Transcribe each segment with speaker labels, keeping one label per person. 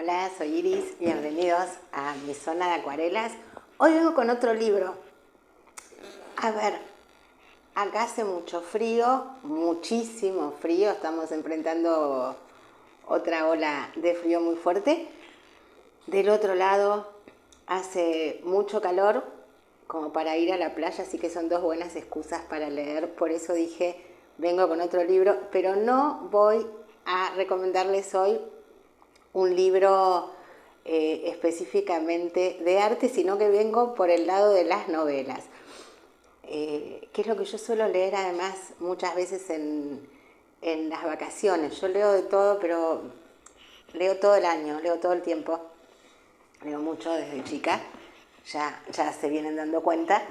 Speaker 1: Hola, soy Iris, bienvenidos a mi zona de acuarelas. Hoy vengo con otro libro. A ver, acá hace mucho frío, muchísimo frío, estamos enfrentando otra ola de frío muy fuerte. Del otro lado hace mucho calor, como para ir a la playa, así que son dos buenas excusas para leer. Por eso dije, vengo con otro libro, pero no voy a recomendarles hoy un libro específicamente de arte, sino que vengo por el lado de las novelas, que es lo que yo suelo leer además muchas veces en las vacaciones. Yo leo de todo, pero leo todo el año, leo todo el tiempo, leo mucho desde chica, ya se vienen dando cuenta,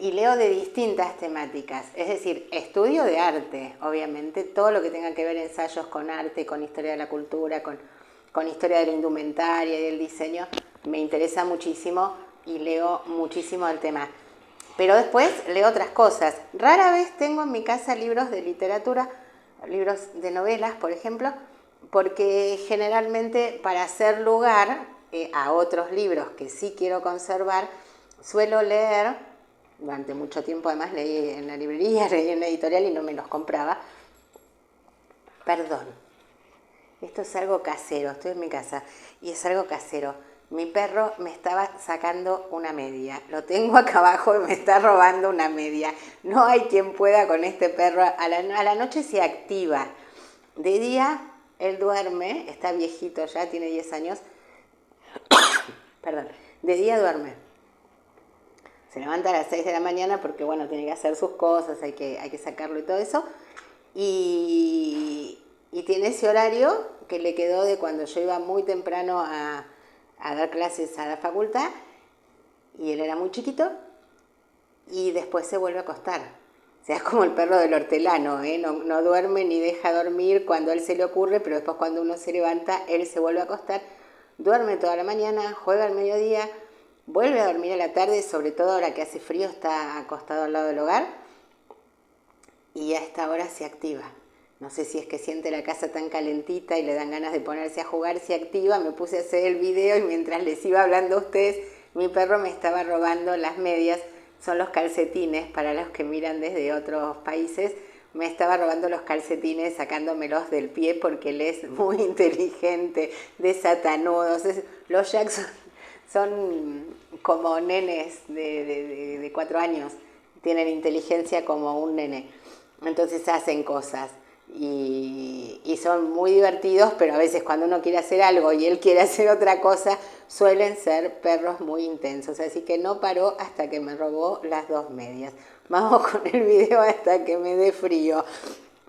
Speaker 1: y leo de distintas temáticas, es decir, estudio de arte, obviamente, todo lo que tenga que ver ensayos con arte, con historia de la cultura, con historia de la indumentaria y del diseño, me interesa muchísimo y leo muchísimo del tema. Pero después leo otras cosas. Rara vez tengo en mi casa libros de literatura, libros de novelas, por ejemplo, porque generalmente para hacer lugar a otros libros que sí quiero conservar, suelo leer, durante mucho tiempo además leí en la librería, leí en la editorial y no me los compraba. Perdón, esto es algo casero, estoy en mi casa y es algo casero. Mi perro me estaba sacando una media. Lo tengo acá abajo y me está robando una media. No hay quien pueda con este perro. A la noche se activa. De día él duerme, está viejito ya, tiene 10 años. Perdón, de día duerme. Se levanta a las 6 de la mañana porque, bueno, tiene que hacer sus cosas, hay que sacarlo y todo eso. Y tiene ese horario que le quedó de cuando yo iba muy temprano a dar clases a la facultad, y él era muy chiquito, y después se vuelve a acostar. O sea, es como el perro del hortelano, ¿eh? No duerme ni deja dormir cuando a él se le ocurre, pero después cuando uno se levanta, él se vuelve a acostar, duerme toda la mañana, juega al mediodía, vuelve a dormir a la tarde, sobre todo ahora que hace frío, está acostado al lado del hogar, y a esta hora se activa. No sé si es que siente la casa tan calentita y le dan ganas de ponerse a jugar, se activa. Me puse a hacer el video y mientras les iba hablando a ustedes, mi perro me estaba robando las medias. Son los calcetines, para los que miran desde otros países. Me estaba robando los calcetines sacándomelos del pie porque él es muy inteligente, desatanudos. Los Jackson son como nenes de 4 años, tienen inteligencia como un nene. Entonces hacen cosas y son muy divertidos, pero a veces cuando uno quiere hacer algo y él quiere hacer otra cosa, suelen ser perros muy intensos. Así que no paró hasta que me robó las 2 medias. Vamos con el video hasta que me dé frío.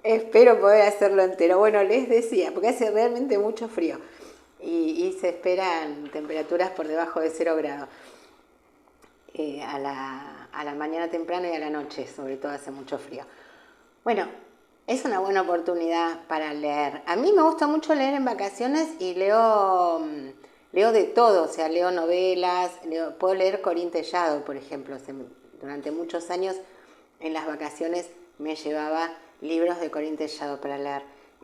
Speaker 1: Espero poder hacerlo entero. Bueno, les decía, porque hace realmente mucho frío y se esperan temperaturas por debajo de 0 grados. A la mañana temprano y a la noche, sobre todo hace mucho frío. Bueno, es una buena oportunidad para leer. A mí me gusta mucho leer en vacaciones y leo de todo, o sea, leo novelas, puedo leer Corín Tellado, por ejemplo. Durante muchos años en las vacaciones me llevaba libros de Corín Tellado para leer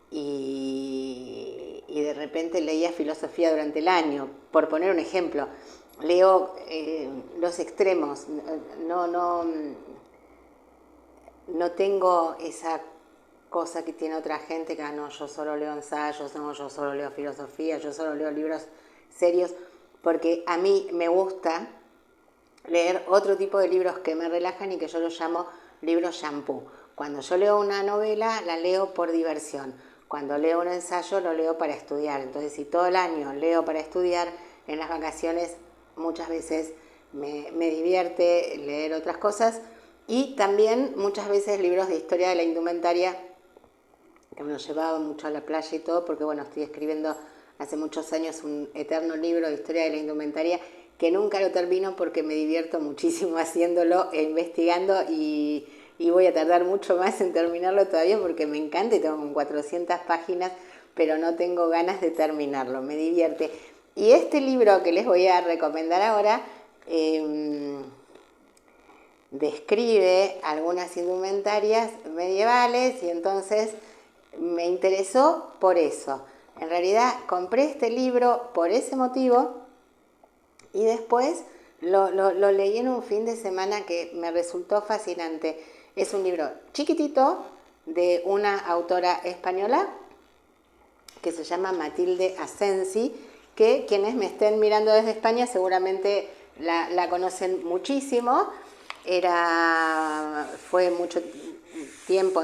Speaker 1: y de repente leía filosofía durante el año, por poner un ejemplo. Leo los extremos, no tengo esa cosa que tiene otra gente, que no, yo solo leo ensayos, no, yo solo leo filosofía, yo solo leo libros serios, porque a mí me gusta leer otro tipo de libros que me relajan y que yo los llamo libros shampoo. Cuando yo leo una novela, la leo por diversión. Cuando leo un ensayo, lo leo para estudiar. Entonces, si todo el año leo para estudiar, en las vacaciones muchas veces me divierte leer otras cosas. Y también muchas veces libros de historia de la indumentaria, que me los llevaba mucho a la playa y todo, porque bueno, estoy escribiendo hace muchos años un eterno libro de historia de la indumentaria que nunca lo termino porque me divierto muchísimo haciéndolo e investigando y voy a tardar mucho más en terminarlo todavía porque me encanta y tengo como 400 páginas, pero no tengo ganas de terminarlo, me divierte. Y este libro que les voy a recomendar ahora describe algunas indumentarias medievales y entonces me interesó por eso. En realidad compré este libro por ese motivo y después lo leí en un fin de semana que me resultó fascinante. Es un libro chiquitito de una autora española que se llama Matilde Asensi, que quienes me estén mirando desde España seguramente la conocen muchísimo. Fue mucho tiempo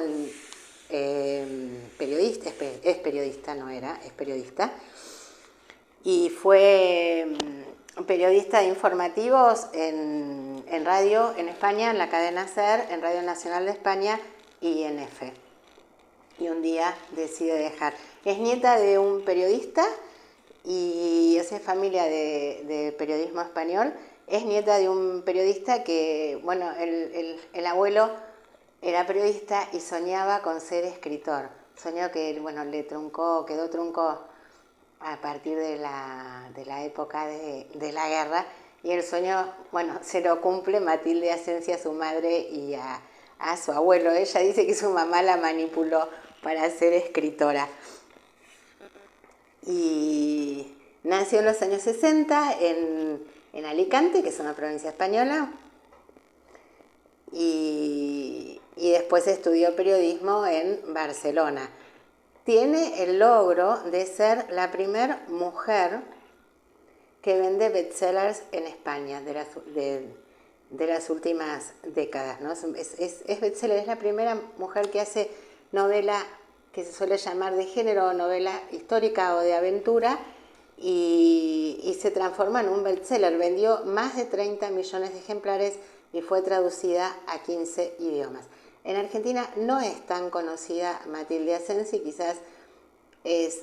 Speaker 1: periodista, es periodista, no era, es periodista. Y fue periodista de informativos en radio en España, en la cadena SER, en Radio Nacional de España y en EFE. Y un día decide dejar. Es nieta de un periodista y es familia de periodismo español. Es nieta de un periodista que, bueno, el abuelo era periodista y soñaba con ser escritor. Soñó que, bueno, quedó trunco a partir de la época de la guerra. Y el sueño, bueno, se lo cumple Matilde Asensi a su madre y a su abuelo. Ella dice que su mamá la manipuló para ser escritora. Y nació en los años 60 en Alicante, que es una provincia española, y después estudió periodismo en Barcelona. Tiene el logro de ser la primera mujer que vende bestsellers en España de las últimas décadas, ¿no? Es bestseller, es la primera mujer que hace novela que se suele llamar de género, novela histórica o de aventura, y se transforma en un bestseller. Vendió más de 30 millones de ejemplares y fue traducida a 15 idiomas. En Argentina no es tan conocida Matilde Asensi, quizás es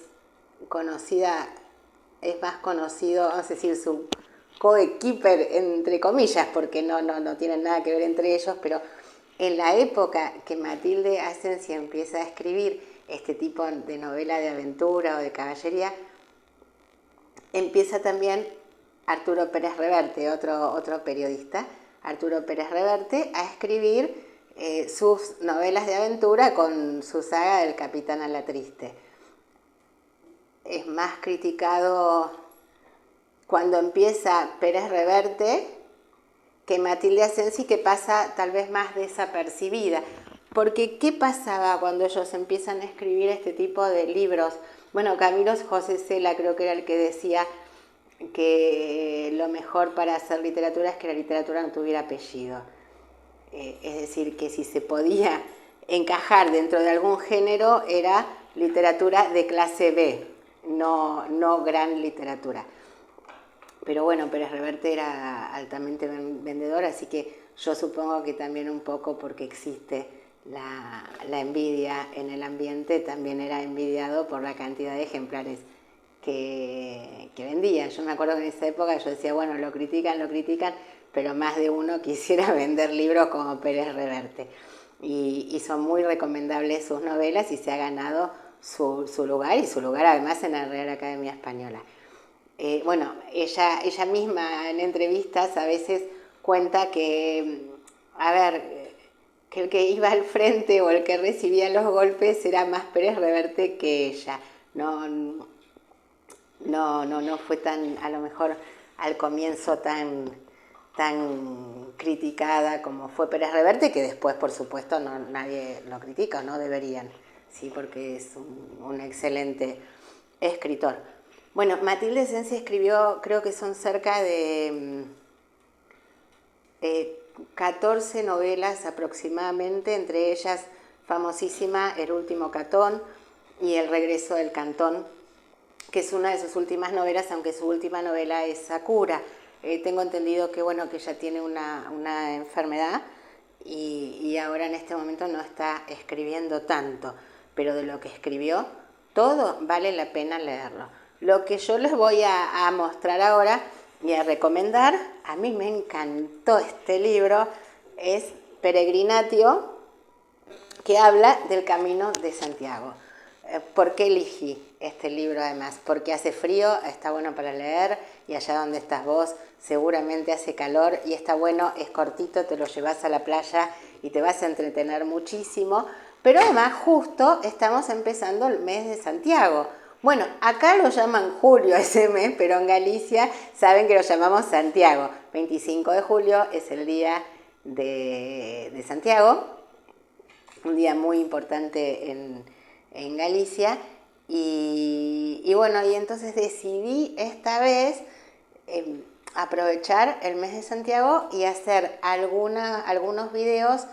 Speaker 1: más conocido, vamos a decir, su coequiper, entre comillas, porque no tienen nada que ver entre ellos, pero en la época que Matilde Asensi empieza a escribir este tipo de novela de aventura o de caballería, empieza también Arturo Pérez Reverte, otro periodista, Arturo Pérez Reverte, a escribir sus novelas de aventura con su saga del Capitán a la Triste. Es más criticado cuando empieza Pérez Reverte que Matilde Asensi, que pasa tal vez más desapercibida. Porque, ¿qué pasaba cuando ellos empiezan a escribir este tipo de libros? Bueno, Camilo José Cela creo que era el que decía que lo mejor para hacer literatura es que la literatura no tuviera apellido. Es decir, que si se podía encajar dentro de algún género era literatura de clase B, no gran literatura. Pero bueno, Pérez Reverte era altamente vendedor, así que yo supongo que también un poco porque existe la envidia en el ambiente, también era envidiado por la cantidad de ejemplares que vendía. Yo me acuerdo que en esa época yo decía, bueno, lo critican, pero más de uno quisiera vender libros como Pérez Reverte. Y son muy recomendables sus novelas y se ha ganado su lugar, y su lugar además en la Real Academia Española. Bueno, ella misma en entrevistas a veces cuenta que, que el que iba al frente o el que recibía los golpes era más Pérez Reverte que ella. No fue tan, a lo mejor al comienzo tan criticada como fue Pérez Reverte, que después, por supuesto, nadie lo critica, no deberían, sí, porque es un excelente escritor. Bueno, Matilde Asensi escribió, creo que son cerca de 14 novelas aproximadamente, entre ellas famosísima El último Catón y El regreso del Cantón, que es una de sus últimas novelas, aunque su última novela es Sakura. Tengo entendido que, bueno, que ella tiene una enfermedad y ahora en este momento no está escribiendo tanto, pero de lo que escribió, todo vale la pena leerlo. Lo que yo les voy a mostrar ahora y a recomendar, a mí me encantó este libro, es Peregrinatio, que habla del Camino de Santiago. ¿Por qué elegí este libro además? Porque hace frío, está bueno para leer, y allá donde estás vos seguramente hace calor y está bueno, es cortito, te lo llevas a la playa y te vas a entretener muchísimo, pero además justo estamos empezando el mes de Santiago, Bueno, acá lo llaman julio ese mes, pero en Galicia saben que lo llamamos Santiago. 25 de julio es el día de Santiago, un día muy importante en Galicia. Y bueno, y entonces decidí esta vez aprovechar el mes de Santiago y hacer algunos videos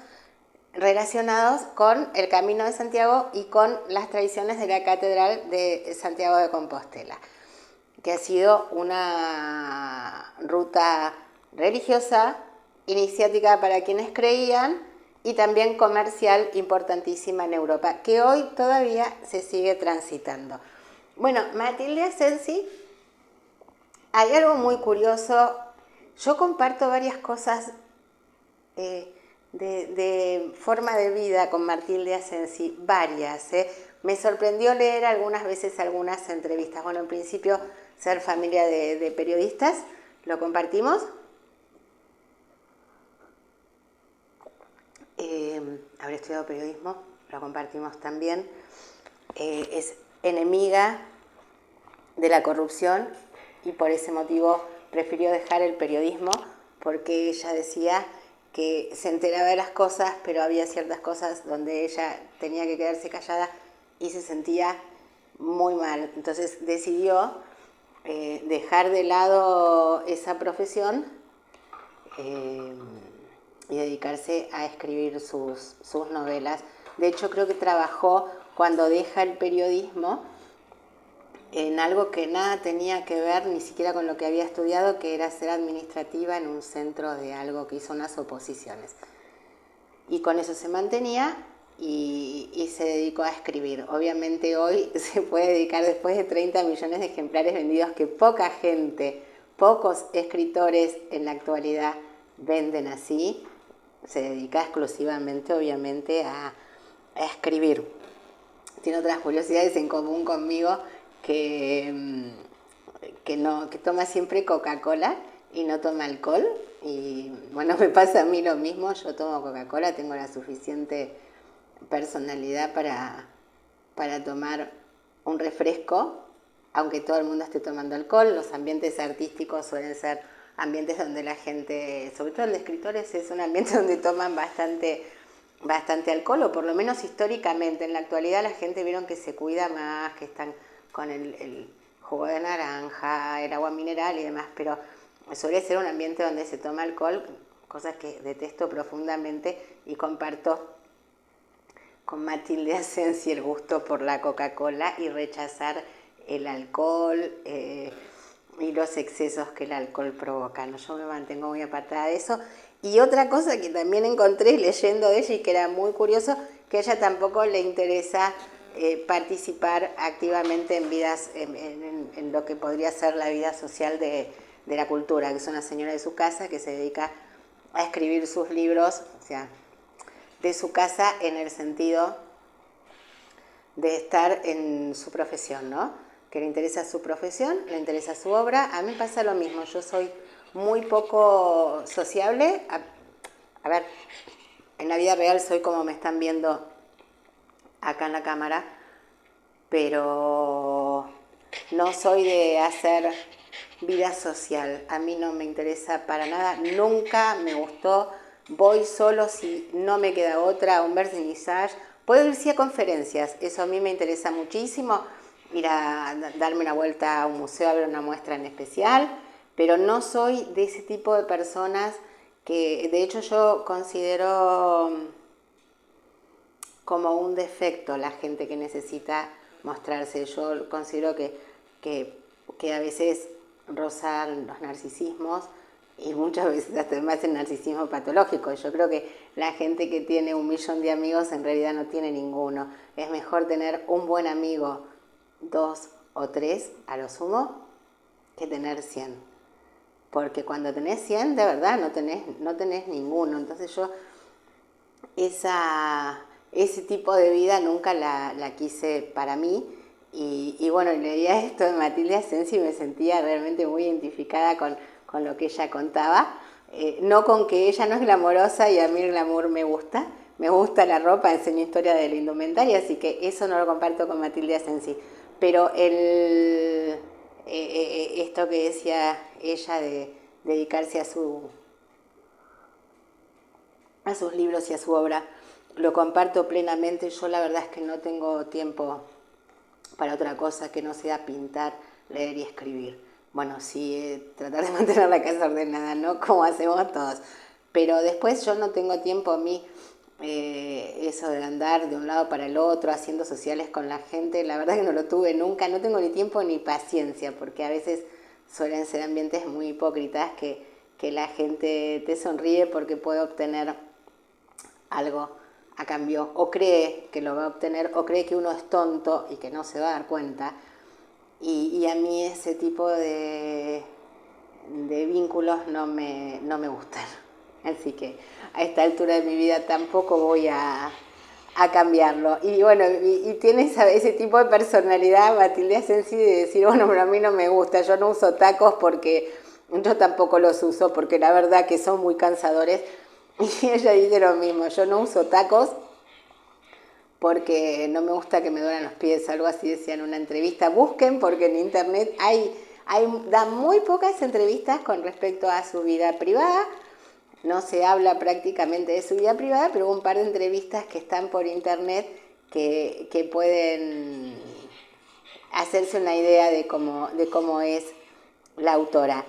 Speaker 1: relacionados con el Camino de Santiago y con las tradiciones de la Catedral de Santiago de Compostela, que ha sido una ruta religiosa, iniciática para quienes creían y también comercial importantísima en Europa, que hoy todavía se sigue transitando. Bueno, Matilde Asensi, hay algo muy curioso. Yo comparto varias cosas de forma de vida con Matilde Asensi, varias. Me sorprendió leer algunas veces algunas entrevistas. Bueno, en principio, ser familia de periodistas, lo compartimos. Haber estudiado periodismo, lo compartimos también. Es enemiga de la corrupción y por ese motivo prefirió dejar el periodismo, porque ella decía que se enteraba de las cosas, pero había ciertas cosas donde ella tenía que quedarse callada y se sentía muy mal. Entonces decidió dejar de lado esa profesión y dedicarse a escribir sus novelas. De hecho, creo que trabajó cuando deja el periodismo en algo que nada tenía que ver ni siquiera con lo que había estudiado, que era ser administrativa en un centro de algo que hizo unas oposiciones. Y con eso se mantenía y se dedicó a escribir. Obviamente hoy se puede dedicar, después de 30 millones de ejemplares vendidos, que poca gente, pocos escritores en la actualidad venden así, se dedica exclusivamente, obviamente, a escribir. Tiene otras curiosidades en común conmigo, que toma siempre Coca-Cola y no toma alcohol. Y bueno, me pasa a mí lo mismo. Yo tomo Coca-Cola, tengo la suficiente personalidad para tomar un refresco, aunque todo el mundo esté tomando alcohol. Los ambientes artísticos suelen ser ambientes donde la gente, sobre todo el de escritores, es un ambiente donde toman bastante alcohol, o por lo menos históricamente. En la actualidad la gente vieron que se cuida más, que están con el jugo de naranja, el agua mineral y demás, pero suele ser un ambiente donde se toma alcohol, cosas que detesto profundamente, y comparto con Matilde Asensi el gusto por la Coca-Cola y rechazar el alcohol y los excesos que el alcohol provoca. ¿No? Yo me mantengo muy apartada de eso. Y otra cosa que también encontré leyendo de ella y que era muy curioso, que a ella tampoco le interesa participar activamente en vidas, en lo que podría ser la vida social de la cultura, que es una señora de su casa que se dedica a escribir sus libros, o sea, de su casa en el sentido de estar en su profesión, ¿no? Que le interesa su profesión, le interesa su obra. A mí me pasa lo mismo, yo soy muy poco sociable. A ver, en la vida real soy como me están viendo acá en la cámara, pero no soy de hacer vida social. A mí no me interesa para nada, nunca me gustó. Voy solo si no me queda otra, a un vernissage. Puedo ir sí a conferencias, eso a mí me interesa muchísimo, ir a darme una vuelta a un museo a ver una muestra en especial, pero no soy de ese tipo de personas que, de hecho, yo considero como un defecto la gente que necesita mostrarse. Yo considero que a veces rozan los narcisismos, y muchas veces hasta más el narcisismo patológico. Yo creo que la gente que tiene 1.000.000 de amigos en realidad no tiene ninguno. Es mejor tener un buen amigo, 2 o 3 a lo sumo, que tener 100. Porque cuando tenés 100, de verdad, no tenés ninguno. Entonces yo ese tipo de vida nunca la quise para mí. Y bueno, leía esto de Matilde Asensi y me sentía realmente muy identificada con lo que ella contaba. No con que ella no es glamorosa, y a mí el glamour me gusta la ropa, enseño historia de la indumentaria, así que eso no lo comparto con Matilde Asensi. Pero esto que decía ella de dedicarse a sus libros y a su obra, lo comparto plenamente. Yo la verdad es que no tengo tiempo para otra cosa que no sea pintar, leer y escribir. Bueno, sí, tratar de mantener la casa ordenada, ¿no? Como hacemos todos. Pero después yo no tengo tiempo a mí, eso de andar de un lado para el otro, haciendo sociales con la gente, la verdad que no lo tuve nunca, no tengo ni tiempo ni paciencia, porque a veces suelen ser ambientes muy hipócritas que la gente te sonríe porque puede obtener algo a cambio, o cree que lo va a obtener, o cree que uno es tonto y que no se va a dar cuenta. Y a mí ese tipo de vínculos no me gustan. Así que a esta altura de mi vida tampoco voy a cambiarlo. Y bueno, y tiene ese tipo de personalidad, Matilde Asensi, de decir, bueno, pero a mí no me gusta, yo no uso tacos porque yo tampoco los uso, porque la verdad que son muy cansadores. Y ella dice lo mismo, yo no uso tacos porque no me gusta que me duelan los pies, algo así decía en una entrevista. Busquen porque en internet da muy pocas entrevistas con respecto a su vida privada. No se habla prácticamente de su vida privada, pero hubo un par de entrevistas que están por internet que pueden hacerse una idea de cómo es la autora.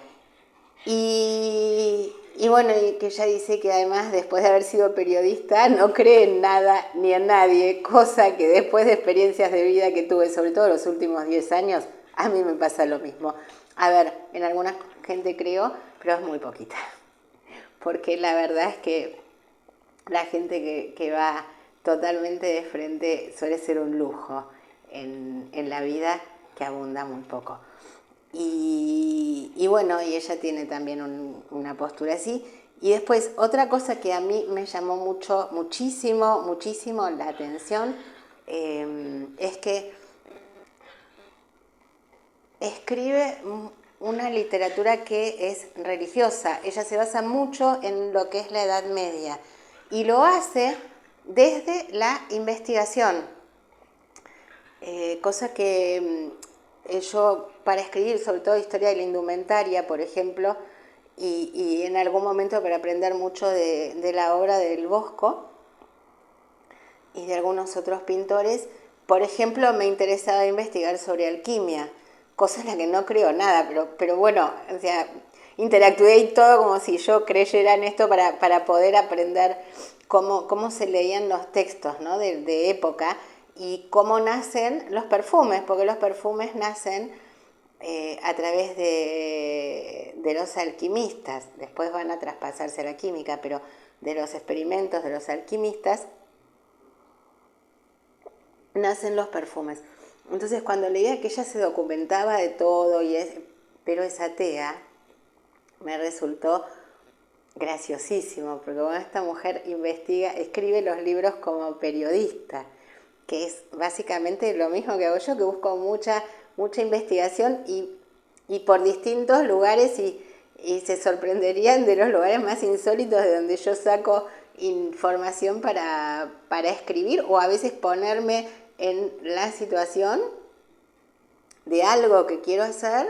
Speaker 1: Y bueno, y que ella dice que además, después de haber sido periodista, no cree en nada ni en nadie, cosa que después de experiencias de vida que tuve, sobre todo los últimos 10 años, a mí me pasa lo mismo. A ver, en alguna gente creo, pero es muy poquita. Porque la verdad es que la gente que va totalmente de frente suele ser un lujo en la vida que abunda muy poco. Y bueno, y ella tiene también una postura así. Y después, otra cosa que a mí me llamó muchísimo la atención, es que escribe una literatura que es religiosa. Ella se basa mucho en lo que es la Edad Media y lo hace desde la investigación, cosa que yo, para escribir sobre todo historia de la indumentaria, por ejemplo, y en algún momento para aprender mucho de la obra del Bosco y de algunos otros pintores, por ejemplo, me interesaba investigar sobre alquimia, cosa en la que no creo nada, pero bueno, o sea, interactué y todo como si yo creyera en esto para poder aprender cómo se leían los textos, ¿no? de época, y cómo nacen los perfumes, porque los perfumes nacen a través de los alquimistas, después van a traspasarse a la química, pero de los experimentos de los alquimistas nacen los perfumes. Entonces, cuando leía que ella se documentaba de todo, pero es atea, me resultó graciosísimo, porque bueno, esta mujer escribe los libros como periodista, que es básicamente lo mismo que hago yo, que busco mucha investigación y por distintos lugares, y se sorprenderían de los lugares más insólitos de donde yo saco información para escribir, o a veces ponerme en la situación de algo que quiero hacer,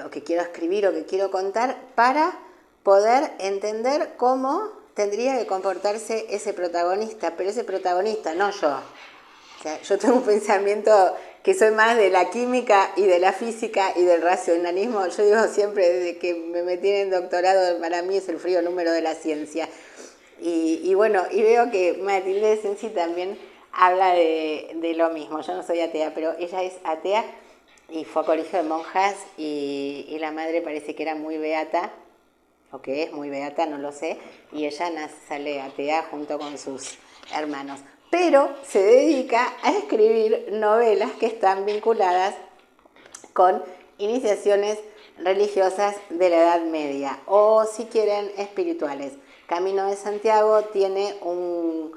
Speaker 1: o que quiero escribir, o que quiero contar, para poder entender cómo tendría que comportarse ese protagonista, pero ese protagonista, no yo. O sea, yo tengo un pensamiento que soy más de la química y de la física y del racionalismo. Yo digo siempre, desde que me metí en doctorado, para mí es el frío número de la ciencia. Y bueno, y veo que Matilde Asensi también habla de lo mismo. Yo no soy atea, pero ella es atea y fue a colegio de monjas, y la madre parece que era muy beata, o que es muy beata, no lo sé, y ella sale atea junto con sus hermanos. Pero se dedica a escribir novelas que están vinculadas con iniciaciones religiosas de la Edad Media, o si quieren, espirituales. Camino de Santiago tiene un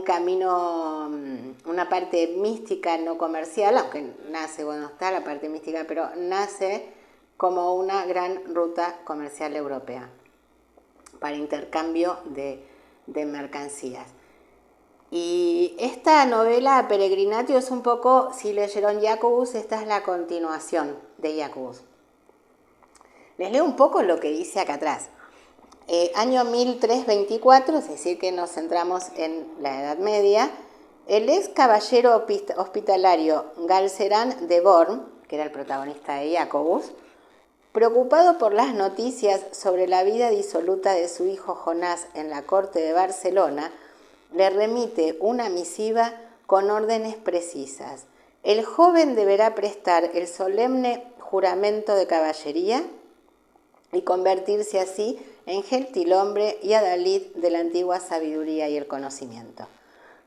Speaker 1: camino, una parte mística no comercial, aunque nace, bueno, está la parte mística, pero nace como una gran ruta comercial europea para intercambio de mercancías. Y esta novela, Peregrinatio, es un poco, si leyeron Jacobus, esta es la continuación de Jacobus. Les leo un poco lo que dice acá atrás. Año 1324, es decir, que nos centramos en la Edad Media, el ex caballero hospitalario Galceran de Born, que era el protagonista de Jacobus, preocupado por las noticias sobre la vida disoluta de su hijo Jonás en la corte de Barcelona, le remite una misiva con órdenes precisas. El joven deberá prestar el solemne juramento de caballería y convertirse así en gentilhombre y adalid de la antigua sabiduría y el conocimiento.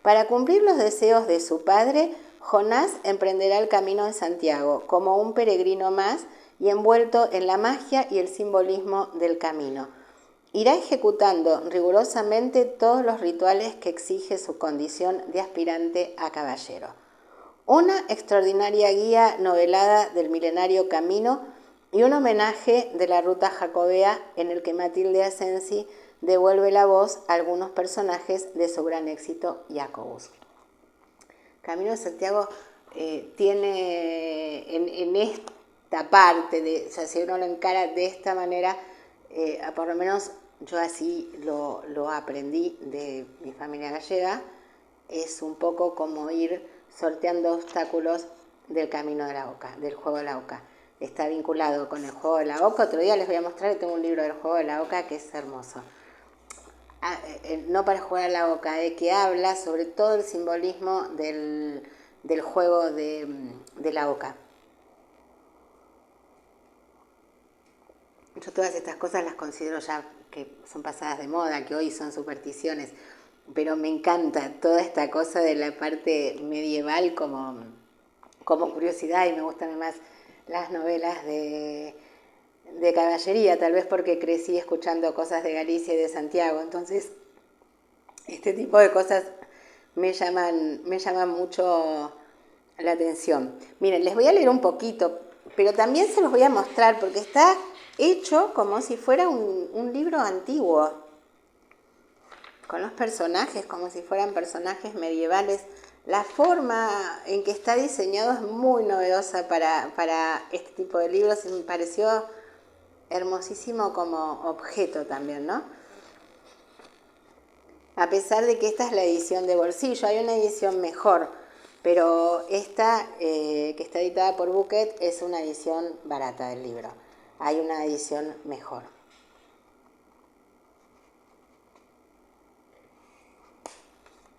Speaker 1: Para cumplir los deseos de su padre, Jonás emprenderá el camino de Santiago como un peregrino más y envuelto en la magia y el simbolismo del camino. Irá ejecutando rigurosamente todos los rituales que exige su condición de aspirante a caballero. Una extraordinaria guía novelada del milenario camino y un homenaje de la ruta jacobea en el que Matilde Asensi devuelve la voz a algunos personajes de su gran éxito, Jacobus. Camino de Santiago tiene en esta parte, o sea, si uno lo encara de esta manera, por lo menos yo así lo aprendí de mi familia gallega, es un poco como ir sorteando obstáculos del camino de la Oca, del juego de la Oca. Está vinculado con el juego de la Oca. Otro día les voy a mostrar que tengo un libro del juego de la Oca que es hermoso. No para jugar a la Oca, que habla sobre todo el simbolismo del juego de la Oca. Yo todas estas cosas las considero ya que son pasadas de moda, que hoy son supersticiones, pero me encanta toda esta cosa de la parte medieval como curiosidad, y me gustan más las novelas de caballería, tal vez porque crecí escuchando cosas de Galicia y de Santiago, entonces este tipo de cosas me llaman mucho la atención. Miren, les voy a leer un poquito, pero también se los voy a mostrar porque está hecho como si fuera un libro antiguo, con los personajes como si fueran personajes medievales. La forma en que está diseñado es muy novedosa para este tipo de libros y me pareció hermosísimo como objeto también, ¿no? A pesar de que esta es la edición de bolsillo, hay una edición mejor, pero esta, que está editada por Bucket, es una edición barata del libro. Hay una edición mejor.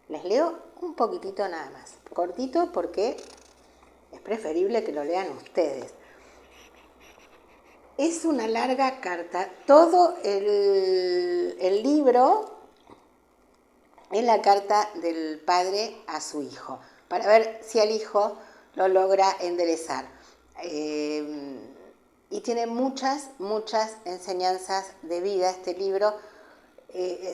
Speaker 1: Les leo un poquitito nada más, cortito porque es preferible que lo lean ustedes. Es una larga carta, todo el libro es la carta del padre a su hijo, para ver si el hijo lo logra enderezar. Y tiene muchas enseñanzas de vida este libro,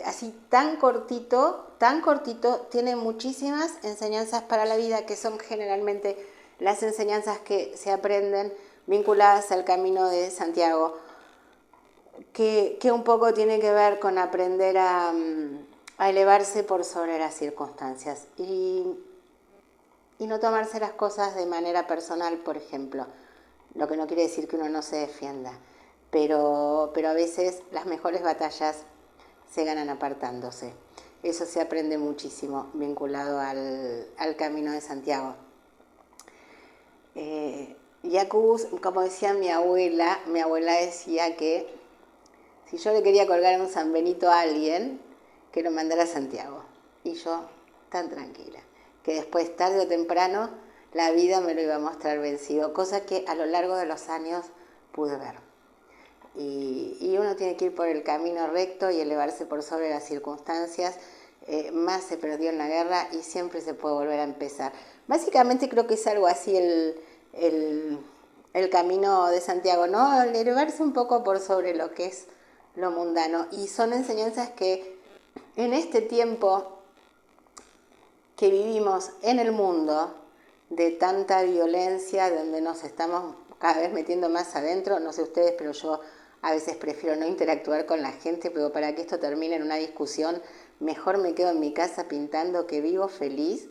Speaker 1: así tan cortito, tiene muchísimas enseñanzas para la vida, que son generalmente las enseñanzas que se aprenden vinculadas al Camino de Santiago, que un poco tiene que ver con aprender a elevarse por sobre las circunstancias y no tomarse las cosas de manera personal, por ejemplo, lo que no quiere decir que uno no se defienda, pero a veces las mejores batallas se ganan apartándose. Eso se aprende muchísimo vinculado al Camino de Santiago. Jacobus, como decía mi abuela decía que si yo le quería colgar un San Benito a alguien, que lo mandara a Santiago. Y yo, tan tranquila, que después, tarde o temprano, la vida me lo iba a mostrar vencido, cosa que a lo largo de los años pude ver. Y uno tiene que ir por el camino recto y elevarse por sobre las circunstancias. Más se perdió en la guerra y siempre se puede volver a empezar. Básicamente creo que es algo así el Camino de Santiago, ¿no? Elevarse un poco por sobre lo que es lo mundano. Y son enseñanzas que en este tiempo que vivimos en el mundo de tanta violencia, donde nos estamos cada vez metiendo más adentro, no sé ustedes, pero yo a veces prefiero no interactuar con la gente, pero para que esto termine en una discusión, mejor me quedo en mi casa pintando, que vivo feliz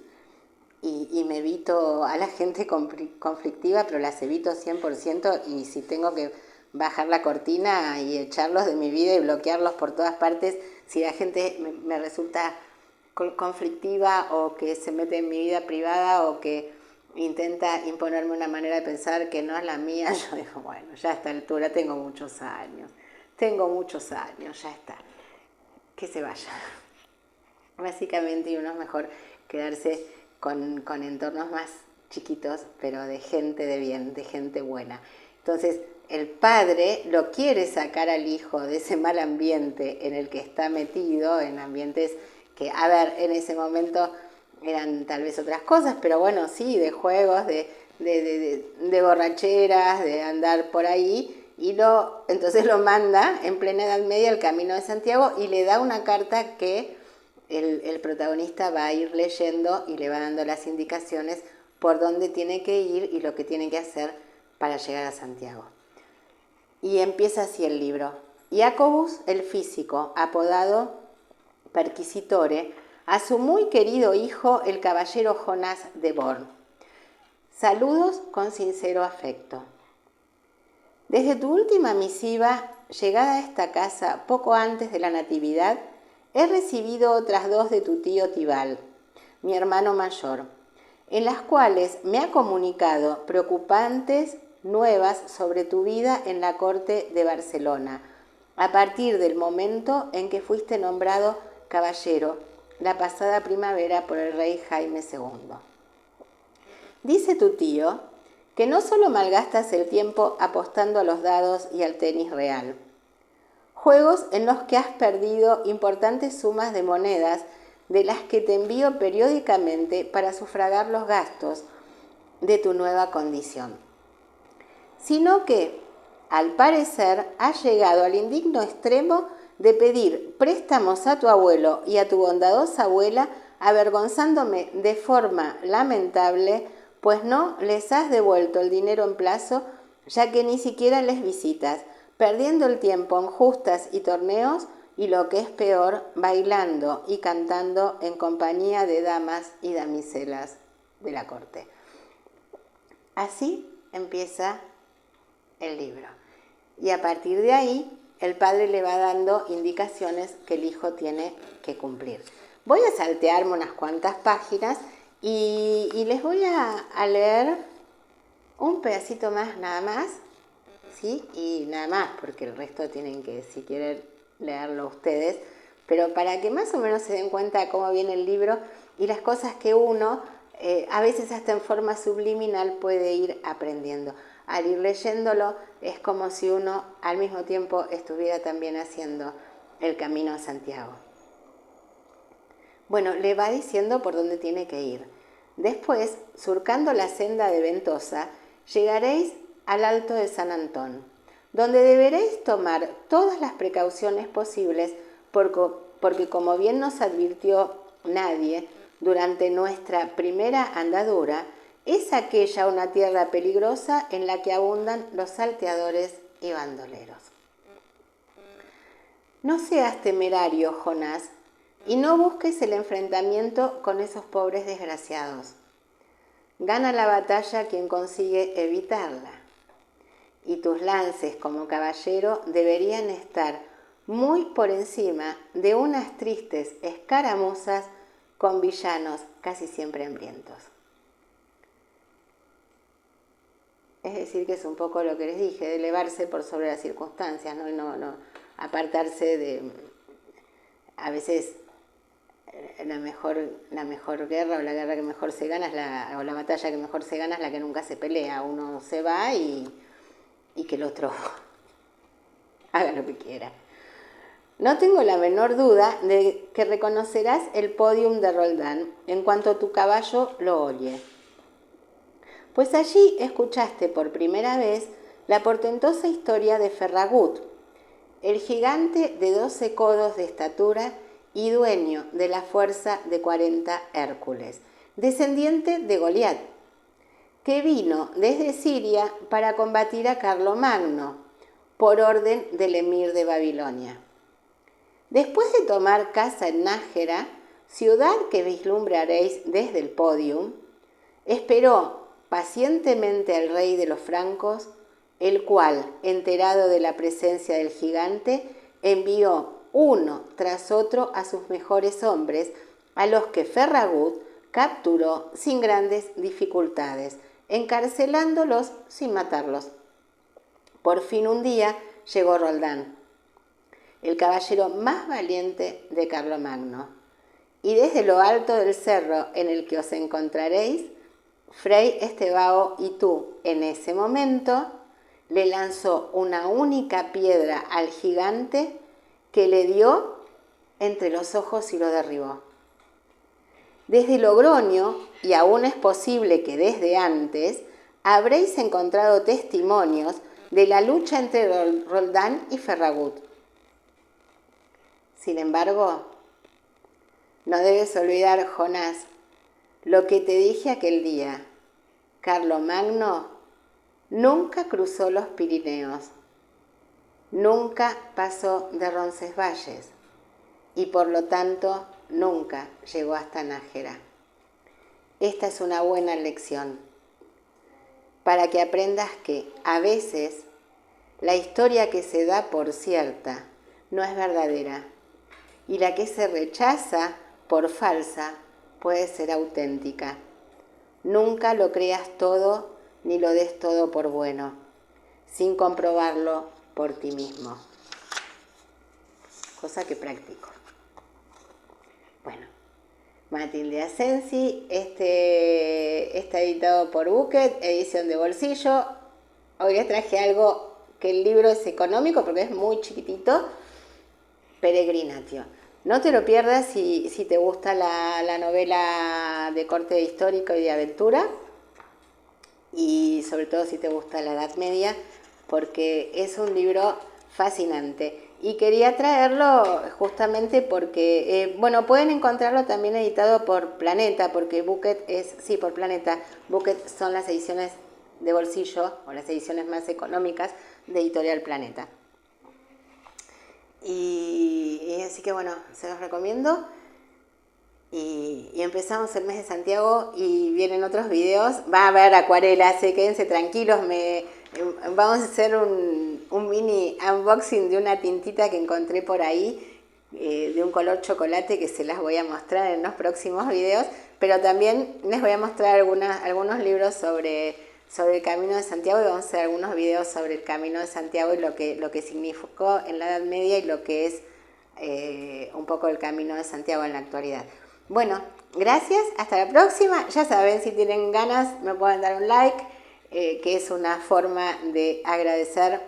Speaker 1: y me evito a la gente conflictiva, pero las evito 100%, y si tengo que bajar la cortina y echarlos de mi vida y bloquearlos por todas partes, si la gente me resulta conflictiva o que se mete en mi vida privada o que intenta imponerme una manera de pensar que no es la mía, yo digo, bueno, ya a esta altura tengo muchos años, ya está, que se vaya. Básicamente uno es mejor quedarse con entornos más chiquitos, pero de gente de bien, de gente buena. Entonces, el padre lo quiere sacar al hijo de ese mal ambiente en el que está metido, en ambientes que, a ver, en ese momento eran tal vez otras cosas, pero bueno, sí, de juegos, de borracheras, de andar por ahí, y entonces lo manda en plena Edad Media al Camino de Santiago y le da una carta que el protagonista va a ir leyendo y le va dando las indicaciones por dónde tiene que ir y lo que tiene que hacer para llegar a Santiago. Y empieza así el libro. Jacobus el físico, apodado Perquisitore, a su muy querido hijo, el caballero Jonás de Born. Saludos con sincero afecto. Desde tu última misiva, llegada a esta casa poco antes de la Natividad, he recibido otras 2 de tu tío Tibal, mi hermano mayor, en las cuales me ha comunicado preocupantes nuevas sobre tu vida en la corte de Barcelona, a partir del momento en que fuiste nombrado caballero la pasada primavera por el rey Jaime II. Dice tu tío que no solo malgastas el tiempo apostando a los dados y al tenis real, juegos en los que has perdido importantes sumas de monedas de las que te envío periódicamente para sufragar los gastos de tu nueva condición, sino que, al parecer, has llegado al indigno extremo de pedir préstamos a tu abuelo y a tu bondadosa abuela, avergonzándome de forma lamentable, pues no les has devuelto el dinero en plazo, ya que ni siquiera les visitas, perdiendo el tiempo en justas y torneos, y lo que es peor, bailando y cantando en compañía de damas y damiselas de la corte. Así empieza el libro. Y a partir de ahí, el padre le va dando indicaciones que el hijo tiene que cumplir. Voy a saltearme unas cuantas páginas y les voy a leer un pedacito más, nada más, ¿sí? Y nada más, porque el resto tienen que, si quieren, leerlo ustedes, pero para que más o menos se den cuenta de cómo viene el libro y las cosas que uno, a veces hasta en forma subliminal, puede ir aprendiendo. Al ir leyéndolo, es como si uno al mismo tiempo estuviera también haciendo el camino a Santiago. Bueno, le va diciendo por dónde tiene que ir. Después, surcando la senda de Ventosa, llegaréis al Alto de San Antón, donde deberéis tomar todas las precauciones posibles, porque como bien nos advirtió nadie durante nuestra primera andadura, es aquella una tierra peligrosa en la que abundan los salteadores y bandoleros. No seas temerario, Jonás, y no busques el enfrentamiento con esos pobres desgraciados. Gana la batalla quien consigue evitarla. Y tus lances como caballero deberían estar muy por encima de unas tristes escaramuzas con villanos casi siempre hambrientos. Es decir, que es un poco lo que les dije, de elevarse por sobre las circunstancias, no apartarse de, a veces, la mejor guerra o la guerra que mejor se gana o la batalla que mejor se gana es la que nunca se pelea. Uno se va y que el otro haga lo que quiera. No tengo la menor duda de que reconocerás el podium de Roldán en cuanto tu caballo lo oye. Pues allí escuchaste por primera vez la portentosa historia de Ferragut, el gigante de 12 codos de estatura y dueño de la fuerza de 40 Hércules, descendiente de Goliat, que vino desde Siria para combatir a Carlomagno, por orden del emir de Babilonia. Después de tomar casa en Nájera, ciudad que vislumbraréis desde el podium, esperó pacientemente al rey de los francos, el cual, enterado de la presencia del gigante, envió uno tras otro a sus mejores hombres, a los que Ferragut capturó sin grandes dificultades, encarcelándolos sin matarlos. Por fin un día llegó Roldán, el caballero más valiente de Carlomagno, y desde lo alto del cerro en el que os encontraréis, Fray Estebao y tú, en ese momento, le lanzó una única piedra al gigante que le dio entre los ojos y lo derribó. Desde Logroño, y aún es posible que desde antes, habréis encontrado testimonios de la lucha entre Roldán y Ferragut. Sin embargo, no debes olvidar, Jonás, lo que te dije aquel día. Carlomagno nunca cruzó los Pirineos, nunca pasó de Roncesvalles y por lo tanto nunca llegó hasta Nájera. Esta es una buena lección para que aprendas que a veces la historia que se da por cierta no es verdadera y la que se rechaza por falsa puede ser auténtica. Nunca lo creas todo ni lo des todo por bueno, sin comprobarlo por ti mismo. Cosa que practico. Bueno, Matilde Asensi, está editado por Bucket, edición de bolsillo. Hoy les traje algo que el libro es económico porque es muy chiquitito, Peregrinatio. No te lo pierdas si te gusta la novela de corte histórico y de aventura, y sobre todo si te gusta la Edad Media, porque es un libro fascinante. Y quería traerlo justamente porque, pueden encontrarlo también editado por Planeta, porque Bucket por Planeta. Bucket son las ediciones de bolsillo, o las ediciones más económicas de Editorial Planeta. Y así que se los recomiendo. Y empezamos el mes de Santiago y vienen otros videos. Va a haber acuarelas, quédense tranquilos. Vamos a hacer un mini unboxing de una tintita que encontré por ahí, de un color chocolate, que se las voy a mostrar en los próximos videos. Pero también les voy a mostrar algunos libros sobre el Camino de Santiago, y vamos a hacer algunos videos sobre el Camino de Santiago y lo que significó en la Edad Media y lo que es un poco el Camino de Santiago en la actualidad. Bueno, gracias, hasta la próxima. Ya saben, si tienen ganas me pueden dar un like, que es una forma de agradecer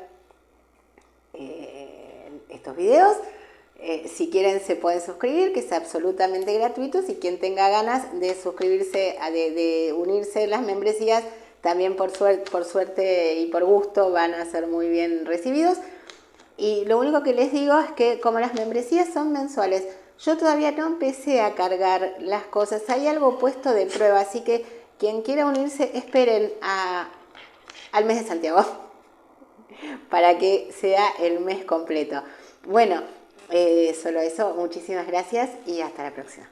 Speaker 1: estos videos. Si quieren se pueden suscribir, que es absolutamente gratuito. Si quien tenga ganas de suscribirse, de unirse a las membresías, también por suerte y por gusto van a ser muy bien recibidos. Y lo único que les digo es que como las membresías son mensuales, yo todavía no empecé a cargar las cosas. Hay algo puesto de prueba, así que quien quiera unirse, esperen al mes de Santiago para que sea el mes completo. Bueno, solo eso. Muchísimas gracias y hasta la próxima.